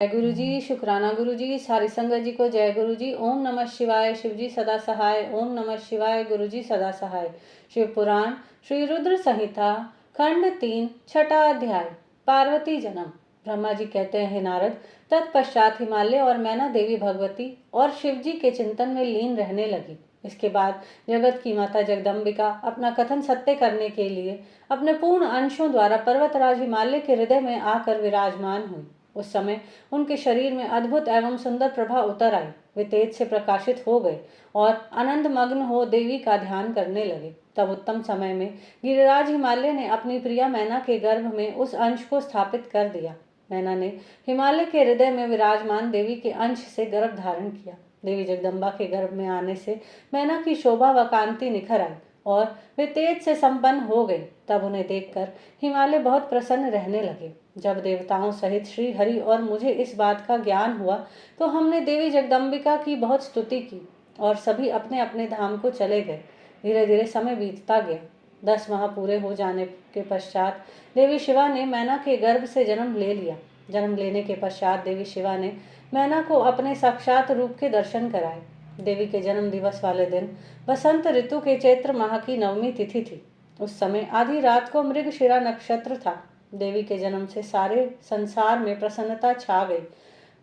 जय गुरु जी, शुक्राना गुरु जी, सारी संगत जी को जय गुरु जी। ओम नमः शिवाय, शिव जी सदा सहाय। ओम नमः शिवाय, गुरु जी सदा सहाय। शिव पुराण श्री रुद्र संहिता खंड 3 छठा अध्याय पार्वती जन्म। ब्रह्मा जी कहते हैं, हे नारद, तत्पश्चात हिमालय और मैना देवी भगवती और शिव जी के चिंतन में लीन रहने लगी। इसके बाद जगत की माता जगदम्बिका अपना कथन सत्य करने के लिए अपने पूर्ण अंशों द्वारा पर्वतराज हिमालय के हृदय में आकर विराजमान हुई। उस समय उनके शरीर में अद्भुत एवं सुंदर प्रभा उतर आई। वे तेज से प्रकाशित हो गए और आनंद मग्न हो देवी का ध्यान करने लगे। तब उत्तम समय में गिरिराज हिमालय ने अपनी प्रिया मैना के गर्भ में उस अंश को स्थापित कर दिया। मैना ने हिमालय के हृदय में विराजमान देवी के अंश से गर्भ धारण किया। देवी जगदम्बा के गर्भ में आने से मैना की शोभा व कांति निखर आई और वे तेज से संपन्न हो गए। तब उन्हें देखकर हिमालय बहुत प्रसन्न रहने लगे। जब देवताओं सहित श्री हरि और मुझे इस बात का ज्ञान हुआ तो हमने देवी जगदम्बिका की बहुत स्तुति की और सभी अपने अपने धाम को चले गए। धीरे धीरे समय बीतता गया। 10 माह पूरे हो जाने के पश्चात देवी शिवा ने मैना के गर्भ से जन्म ले लिया। जन्म लेने के पश्चात देवी शिवा ने मैना को अपने साक्षात रूप के दर्शन कराए। देवी के जन्म दिवस वाले दिन बसंत ऋतु के चैत्र माह की नवमी तिथि थी। उस समय आधी रात को मृगशिरा नक्षत्र था। देवी के जन्म से सारे संसार में प्रसन्नता छा गई।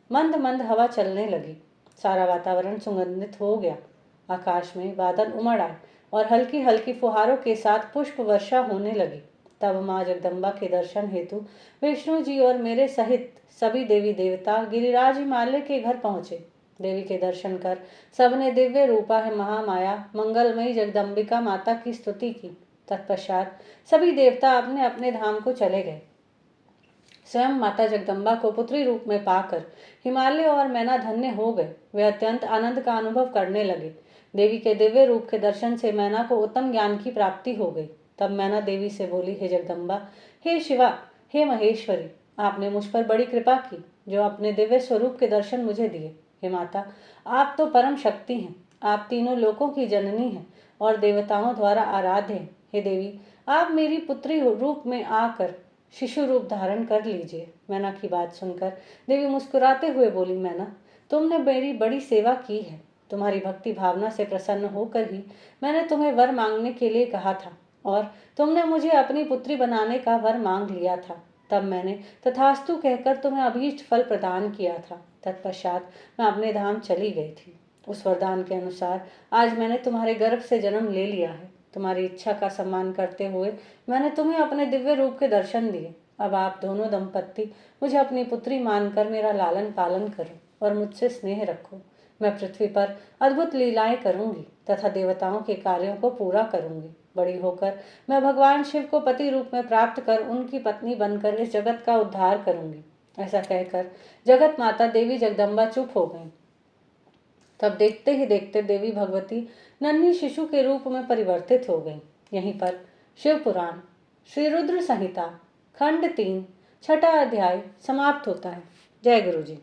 मंद मंद हवा चलने लगी। सारा वातावरण सुगंधित हो गया। आकाश में बादल उमड़ आए और हल्की हल्की फुहारों के साथ पुष्प वर्षा होने लगी। तब माँ जगदम्बा के दर्शन हेतु विष्णु जी और मेरे सहित सभी देवी देवता गिरिराज हिमालय के घर पहुंचे। देवी के दर्शन कर सबने दिव्य रूपा है महामाया मंगलमयी जगदम्बिका माता की स्तुति की। तत्पश्चात सभी देवता अपने अपने धाम को चले गए। स्वयं माता जगदम्बा को पुत्री रूप में पाकर हिमालय और मैना धन्य हो गए। वे अत्यंत आनंद का अनुभव करने लगे। देवी के दिव्य रूप के दर्शन से मैना को उत्तम ज्ञान की प्राप्ति हो गई। तब मैना देवी से बोली, हे जगदम्बा, हे शिवा, हे महेश्वरी, आपने मुझ पर बड़ी कृपा की जो अपने दिव्य स्वरूप के दर्शन मुझे दिए। हे माता, आप तो परम शक्ति हैं। आप तीनों लोकों की जननी हैं और देवताओं द्वारा आराध्य हैं। हे देवी, आप मेरी पुत्री रूप में आकर शिशु रूप धारण कर लीजिए। मैना की बात सुनकर देवी मुस्कुराते हुए बोली, मैना, तुमने मेरी बड़ी सेवा की है। तुम्हारी भक्ति भावना से प्रसन्न होकर ही मैंने तुम्हें वर मांगने के लिए कहा था और तुमने मुझे अपनी पुत्री बनाने का वर मांग लिया था। तब मैंने तथास्तु कहकर तुम्हें अभीष्ट फल प्रदान किया था। तत्पश्चात मैं अपने धाम चली गई थी। उस वरदान के अनुसार आज मैंने तुम्हारे गर्भ से जन्म ले लिया है। तुम्हारी इच्छा का सम्मान करते हुए मैंने तुम्हें अपने दिव्य रूप के दर्शन दिए। अब आप दोनों दंपत्ति मुझे अपनी पुत्री मानकर मेरा लालन पालन करो और मुझसे स्नेह रखो। मैं पृथ्वी पर अद्भुत लीलाएं करूंगी तथा देवताओं के कार्यों को पूरा करूंगी। बड़ी होकर मैं भगवान शिव को पति रूप में प्राप्त कर उनकी पत्नी बनकर इस जगत का उद्धार करूंगी। ऐसा कहकर जगत माता देवी जगदम्बा चुप हो गई। तब देखते ही देखते देवी भगवती नन्ही शिशु के रूप में परिवर्तित हो गई। यहीं पर शिव पुराण श्री रुद्र संहिता खंड 3 छठा अध्याय समाप्त होता है। जय गुरु जी।